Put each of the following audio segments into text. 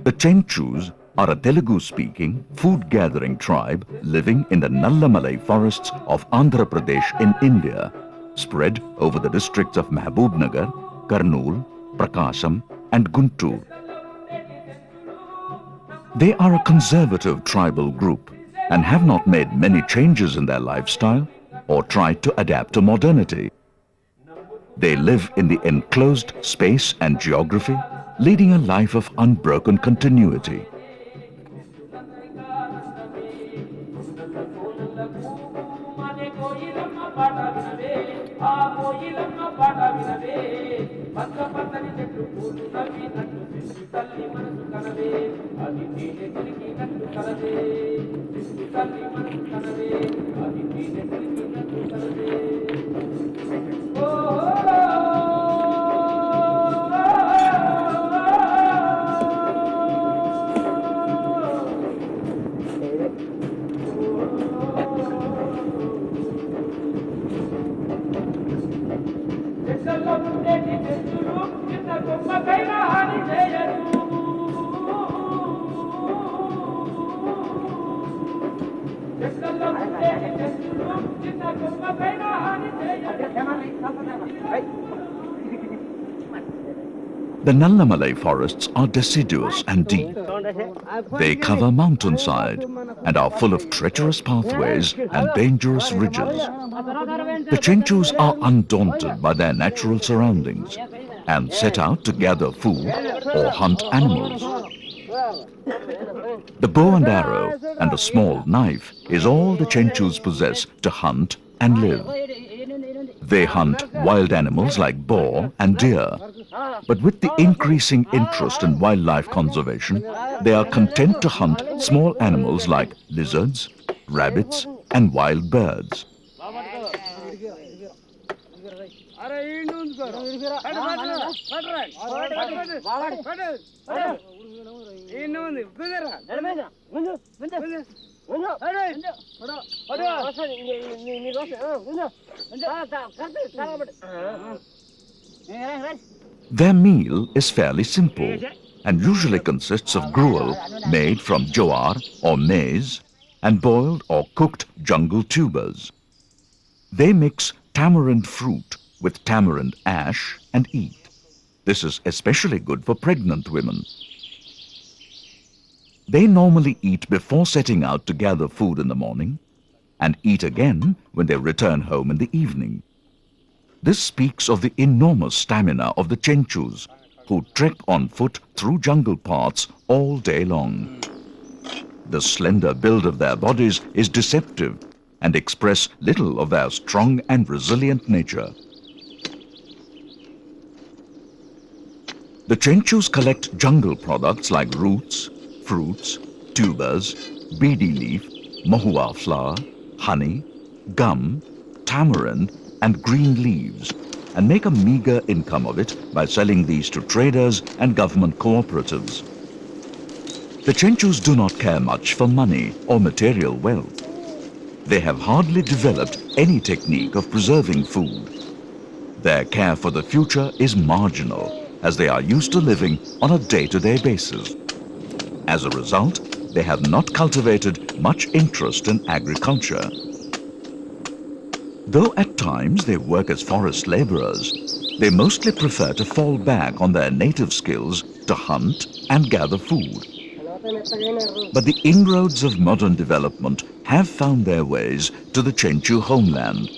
The Chenchus are a Telugu-speaking, food-gathering tribe living in the Nallamalai forests of Andhra Pradesh in India, spread over the districts of Mahbubnagar, Kurnool, Prakasam and Guntur. They are a conservative tribal group and have not made many changes in their lifestyle or tried to adapt to modernity. They live in the enclosed space and geography, leading a life of unbroken continuity. The Nallamalai forests are deciduous and deep. They cover mountainside and are full of treacherous pathways and dangerous ridges. The Chenchus are undaunted by their natural surroundings and set out to gather food or hunt animals. The bow and arrow and a small knife is all the Chenchus possess to hunt and live. They hunt wild animals like boar and deer, but with the increasing interest in wildlife conservation, they are content to hunt small animals like lizards, rabbits and wild birds. Their meal is fairly simple and usually consists of gruel made from jowar or maize and boiled or cooked jungle tubers. They mix tamarind fruit with tamarind ash and eat. This is especially good for pregnant women. They normally eat before setting out to gather food in the morning and eat again when they return home in the evening. This speaks of the enormous stamina of the Chenchus, who trek on foot through jungle paths all day long. The slender build of their bodies is deceptive and express little of their strong and resilient nature. The Chenchus collect jungle products like roots, fruits, tubers, beedi leaf, mahua flower, honey, gum, tamarind and green leaves, and make a meager income of it by selling these to traders and government cooperatives. The Chenchus do not care much for money or material wealth. They have hardly developed any technique of preserving food. Their care for the future is marginal, as they are used to living on a day-to-day basis. As a result, they have not cultivated much interest in agriculture. Though at times they work as forest laborers, they mostly prefer to fall back on their native skills to hunt and gather food. But the inroads of modern development have found their ways to the Chenchu homeland.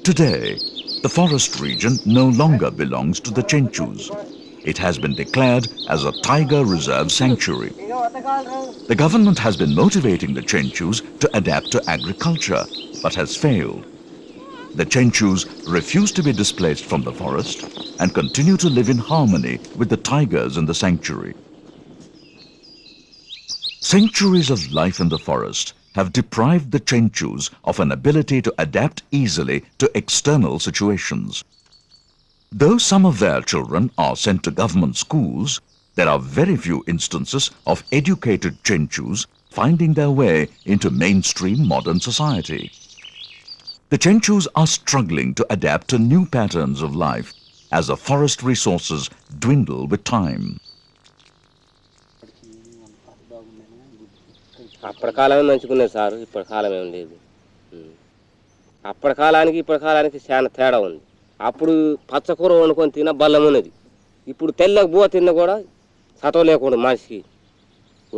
Today, the forest region no longer belongs to the Chenchus. It has been declared as a tiger reserve sanctuary. The government has been motivating the Chenchus to adapt to agriculture, but has failed. The Chenchus refuse to be displaced from the forest and continue to live in harmony with the tigers in the sanctuary. Centuries of life in the forest have deprived the Chenchus of an ability to adapt easily to external situations. Though some of their children are sent to government schools, there are very few instances of educated Chenchus finding their way into mainstream modern society. The Chenchus are struggling to adapt to new patterns of life as the forest resources dwindle with time. అప్పటి కాలమే మంచుకునేది sir, ఇప్పటి కాలం ఏం లేదు. అప్పటి కాలానికి ఇప్పటి కాలానికి చాలా తేడా ఉంది. అప్పుడు పచ్చకూర వండుకొని తిన్న బలం ఉన్నది. ఇప్పుడు తెల్లకి బువ్వ తిన్న కూడా సత్వ లేకుండా మనిషికి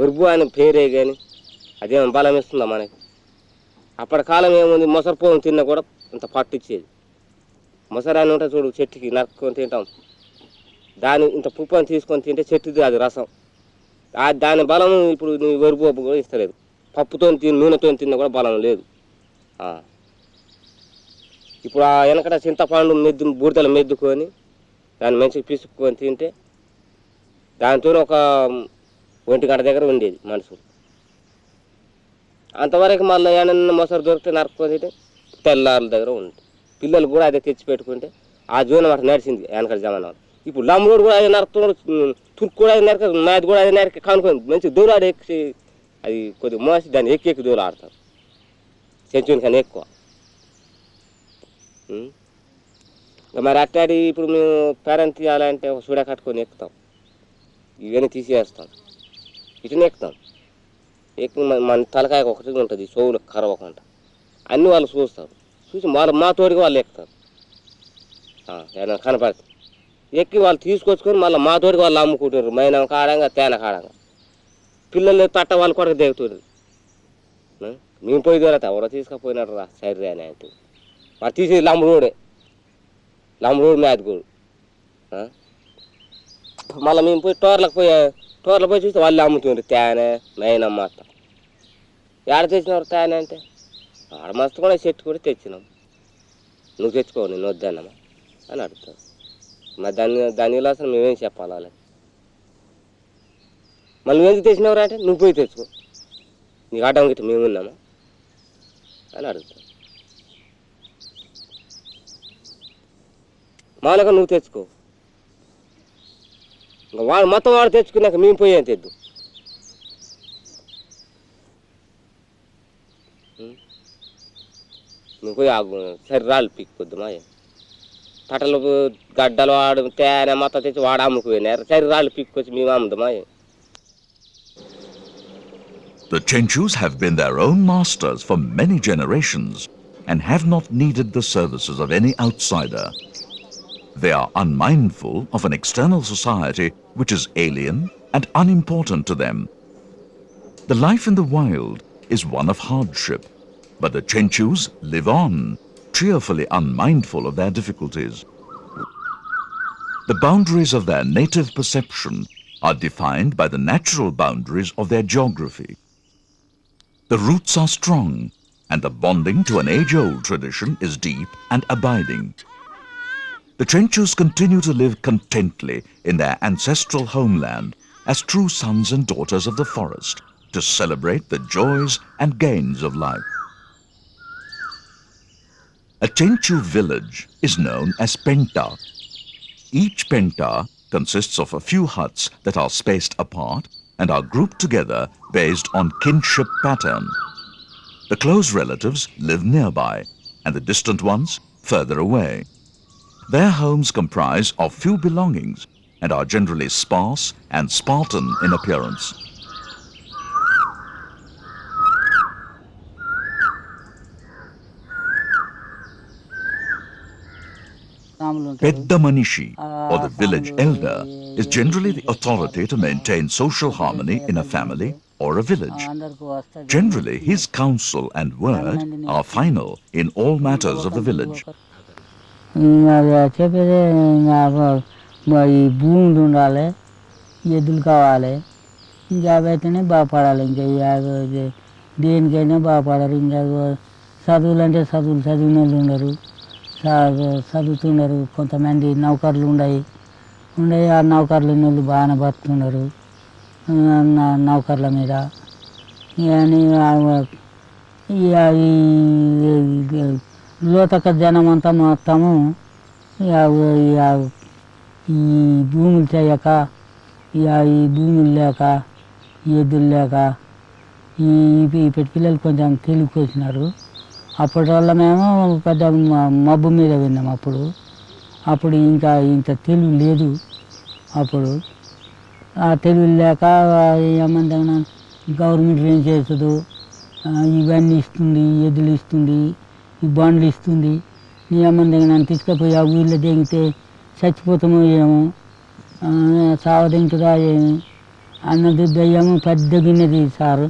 ఒరుబు అని పేరే కానీ అదేమో బలం ఇస్తుందా మనకి. అప్పటి కాలం ఏముంది, మొసరిపోను తిన్నా కూడా ఇంత పట్టించేది. మొసరి అని ఉంటుంది చూడు, చెట్టుకి నరుక్కొని తింటాం, దాని ఇంత పుప్పని తీసుకొని తింటే చెట్టుది అది రసం. దాని బలం ఇప్పుడు ఒరుబు కూడా ఇస్తలేదు. పప్పుతో నూనెతో తిన్నా కూడా బలం లేదు. ఇప్పుడు ఆ వెనకట చింతపండు బూడిదలు మెద్దుకొని దాన్ని మంచిగా పిసుక్కొని తింటే దాంతో ఒక 1 గంట దగ్గర ఉండేది మనుషులు. అంతవరకు మళ్ళీ ఏమన్నా మొసరు దొరికితే నరుక్కొని తింటే తెల్లారుల దగ్గర ఉంది. పిల్లలు కూడా అదే తెచ్చి పెట్టుకుంటే ఆ జోన్ మాట నడిచింది వెనకటి జమానాలు. ఇప్పుడు లమ్ముడు కూడా అదే నరుకుతున్నాడు, తుర్కు కూడా అది నరక, నాది కూడా అదే నరక కనుక్కొని మంచి దూరాడు ఎక్కి అది కొద్దిగా మోసి దాన్ని ఎక్కి దూరం ఆడతారు. సెంచురీ కన్నా ఎక్కువ. మరి అట్లాంటి ఇప్పుడు మేము పేరెంట్ తీయాలంటే ఒక సూడ కట్టుకొని ఎక్కుతాం, ఇవన్నీ తీసేస్తాం, ఇటునే ఎక్కుతాం. ఎక్కి మన తలకాయ ఒకటి ఉంటుంది, చెవులు కరవకుండా అన్నీ వాళ్ళు చూస్తారు. చూసి మా తోడికి వాళ్ళు ఎక్కుతారు. ఏదైనా కనపడుతుంది ఎక్కి వాళ్ళు తీసుకొచ్చుకొని మళ్ళీ మా తోడికి వాళ్ళు అమ్ముకుంటారు. మైనా కాడంగా తేన కాడంగా పిల్లలు తట్ట వాళ్ళు కూడా దిగుతారు. మేము పోయి దొరత ఎవరో తీసుకపోయినాడు రా సరే అని అంటే వాడు తీసేది లంబరోడే మేతగోడు. మళ్ళీ మేము పోయి టోర్లకు పోయి చూస్తే వాళ్ళు అమ్ముతుండ్రు తేనె మైనమ్మ అత్త. ఏడ తెచ్చినవారు తేనె అంటే ఆడ మస్తు కూడా చెట్టు కూడా తెచ్చినాం, నువ్వు తెచ్చుకో నేను వద్దన్నమా అని అడుగుతాను. మరి దాని ఇలా అసలు మేమేం చెప్పాలి వాళ్ళకి. మళ్ళీ నువ్వెందుకు తెచ్చినవరా అంటే నువ్వు పోయి తెచ్చుకో, నీకు ఆటం గిట్ట మేము ఉన్నామా అని అడుగుతాను. మామూలుగా నువ్వు తెచ్చుకో, ఇంకా వాడు మొత్తం వాడు తెచ్చుకున్నాక మేము పోయి అని తెద్దు. నువ్వు పోయి సరే రాళ్ళు పీక్కొద్దు మా తటలు గడ్డలు వాడు తేనె మొత్తం తెచ్చి వాడు అమ్ముకుపోయినారు. సరే రాళ్ళు పీక్కొచ్చి మేము అమ్ముదామా. The Chenchus have been their own masters for many generations and have not needed the services of any outsider. They are unmindful of an external society which is alien and unimportant to them. The life in the wild is one of hardship, but the Chenchus live on, cheerfully unmindful of their difficulties. The boundaries of their native perception are defined by the natural boundaries of their geography. The roots are strong, and the bonding to an age-old tradition is deep and abiding. The Chenchus continue to live contently in their ancestral homeland as true sons and daughters of the forest to celebrate the joys and gains of life. A Chenchu village is known as Penta. Each Penta consists of a few huts that are spaced apart and are grouped together based on kinship pattern. The close relatives live nearby and the distant ones further away. Their homes comprise of few belongings and are generally sparse and Spartan in appearance. Pedda Manishi, or the village elder, is generally the authority to maintain social harmony in a family or a village. Generally, his counsel and word are final in all matters of the village. భూములు ఉండాలి, ఎద్దులు కావాలి, job అయితేనే బాగుపడాలి. ఇంకా దేనికైనా బాగుపడరు. ఇంకా చదువులు అంటే చదివిన వాళ్ళు ఉండరు, చదువుతున్నారు. కొంతమంది నౌకర్లు ఉన్నాయి. ఆ నౌకర్లు వాళ్ళు బాగానే బతుకుతున్నారు నౌకర్ల మీద. కానీ లోతక జనం అంతా మొత్తము ఈ భూములు చేయక, ఈ భూములు లేక, ఎద్దులు లేక ఈ పిల్లలు కొంచెం తెలివికి వచ్చినారు. అప్పటి వల్ల మేము పెద్ద మబ్బు మీద విన్నాం. అప్పుడు ఇంకా ఇంత తెలివి లేదు. అప్పుడు ఆ తెలివి లేక ఏమంటే గవర్నమెంట్ ఏం చేస్తుందో ఇవన్నీ ఇస్తుంది, ఎద్దులు ఇస్తుంది, ఈ బండ్లు ఇస్తుంది. ఏమంటే నన్ను తీసుకుపోయి ఆ ఊళ్ళో దిగితే చచ్చిపోతామో ఏమో, సావదింటుదా ఏమి అన్నది దయ్యము పెద్ద గిన్నెది సారు.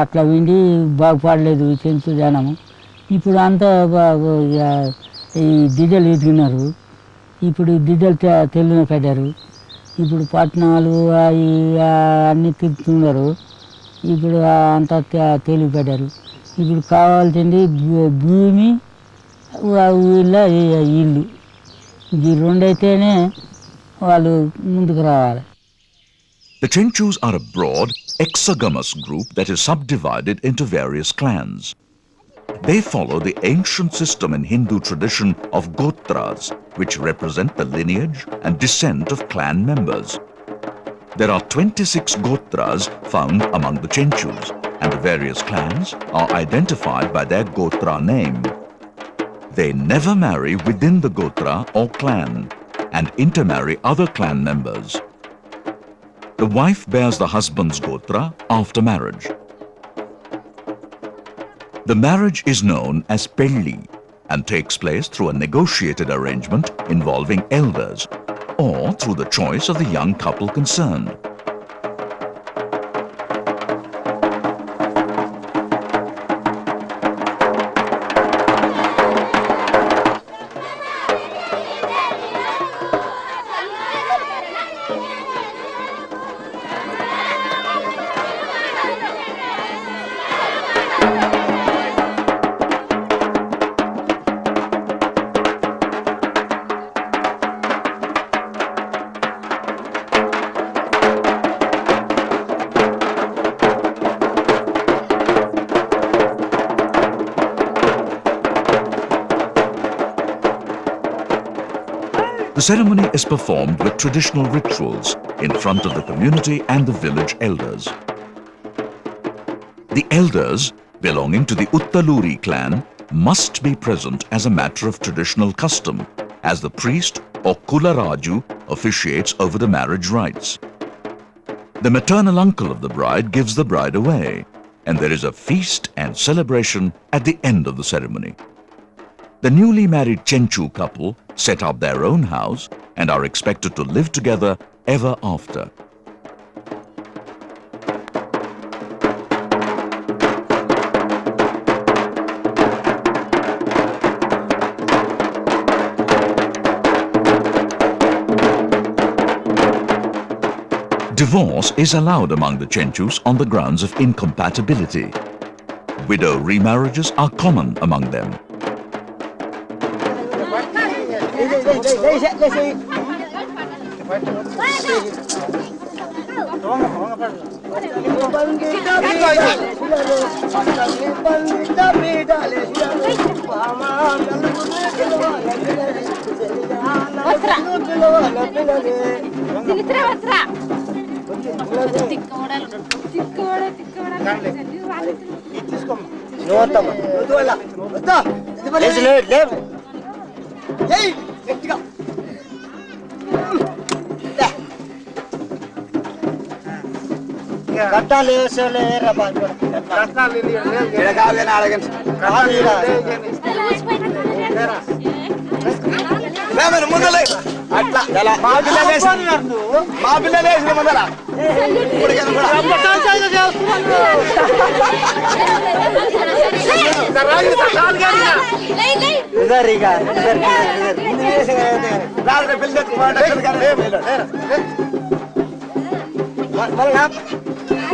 అట్లా విండి బాగుపడలేదు చెంచు జనము. ఇప్పుడు అంతా ఈ దిద్దలు ఎదిగినారు. ఇప్పుడు దిద్దలు తెలివిన పడ్డారు. ఇప్పుడు పట్టణాలు అన్నీ తిరుగుతున్నారు. ఇప్పుడు అంతా తెలివి పడ్డారు. ఇప్పుడు కావాల్సింది భూమి, ఊళ్ళో ఇల్లు. ఈ రెండైతేనే వాళ్ళు ముందుకు రావాలి. The Chenchus are a broad, exogamous group that is subdivided into various clans. They follow the ancient system in Hindu tradition of gotras, which represent the lineage and descent of clan members. There are 26 gotras found among the Chenchus, and the various clans are identified by their gotra name. They never marry within the gotra or clan and intermarry other clan members. The wife bears the husband's gotra after marriage. The marriage is known as pelli and takes place through a negotiated arrangement involving elders or through the choice of the young couple concerned. The ceremony is performed with traditional rituals in front of the community and the village elders. The elders belonging to the Uttaluri clan must be present as a matter of traditional custom, as the priest or Kularaju officiates over the marriage rites. The maternal uncle of the bride gives the bride away, and there is a feast and celebration at the end of the ceremony. The newly married Chenchu couple set up their own house and are expected to live together ever after. Divorce is allowed among the Chenchus on the grounds of incompatibility. Widow remarriages are common among them.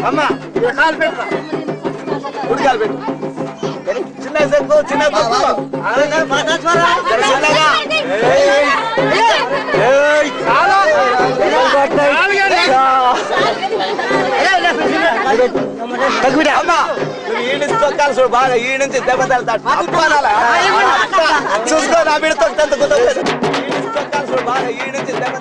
అమ్మ కాలు పెట్టు గుడి కాలు పెట్టు చిన్న చిన్న తొక్కాలి చూడు బాగా ఈ నుంచి దెబ్బ చూసుకో నా బిడ్డ తొక్కాలి చూడు బాగా ఈ నుంచి దెబ్బ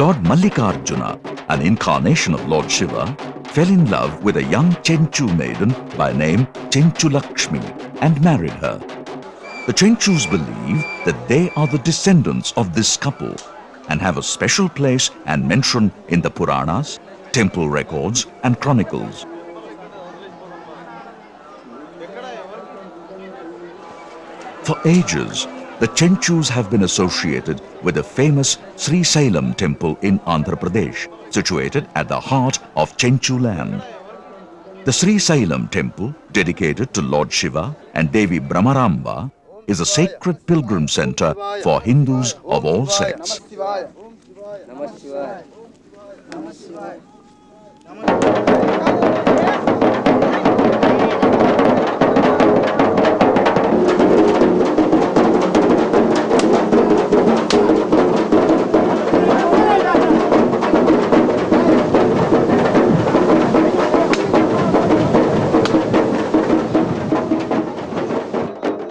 Lord Mallikarjuna, an incarnation of Lord Shiva, fell in love with a young Chenchu maiden by name Chenchulakshmi and married her. The Chenchus believe that they are the descendants of this couple and have a special place and mention in the Puranas, temple records and chronicles. For ages, the Chenchus have been associated with the famous Sri Sailam temple in Andhra Pradesh, situated at the heart of Chenchu land. The Sri Sailam temple, dedicated to Lord Shiva and Devi Brahmaramba, is a sacred pilgrim center for Hindus of all sects.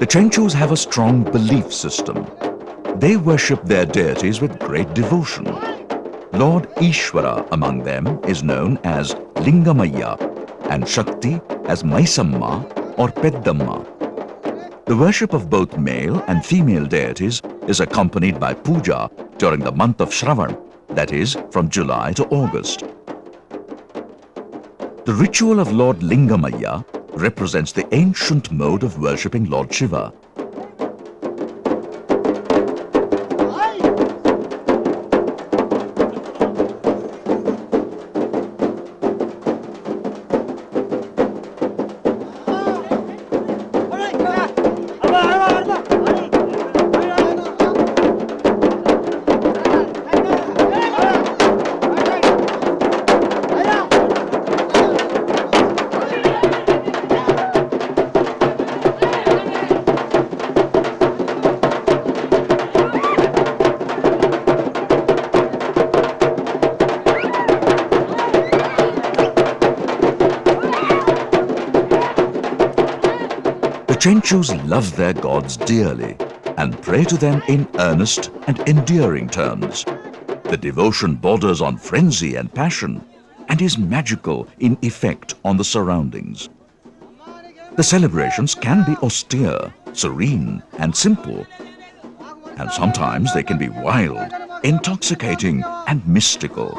The Chenchus have a strong belief system. They worship their deities with great devotion. Lord Ishvara among them is known as Lingamaya and Shakti as Maisamma or Peddamma. The worship of both male and female deities is accompanied by puja during the month of Shravan, that is, from July to August. The ritual of Lord Lingamaya represents the ancient mode of worshipping Lord Shiva. The Chenchus love their gods dearly and pray to them in earnest and endearing terms. The devotion borders on frenzy and passion and is magical in effect on the surroundings. The celebrations can be austere, serene and simple, and sometimes they can be wild, intoxicating and mystical.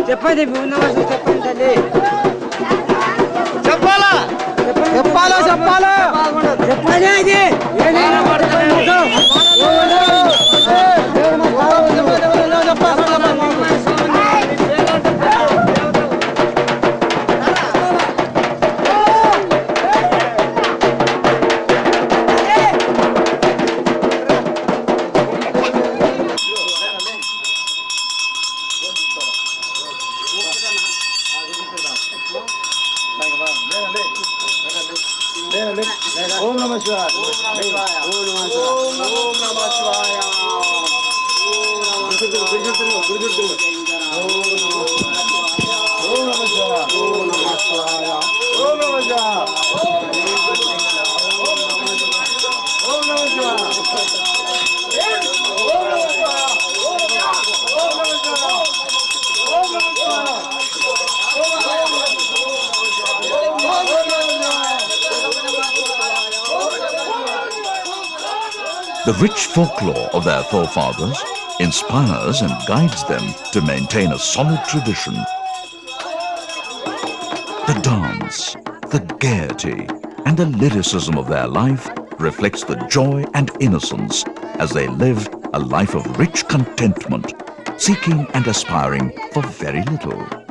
చెప్పండి చెప్పండి చెప్పాలా చెప్పాలా చెప్పాలా చెప్పండి అది ఓం నమః శివాయ ఓం నమః శివాయ ఓం నమః శివాయ The rich folklore of their forefathers inspires and guides them to maintain a solid tradition. The dance, the gaiety, and the lyricism of their life reflects the joy and innocence as they live a life of rich contentment, seeking and aspiring for very little.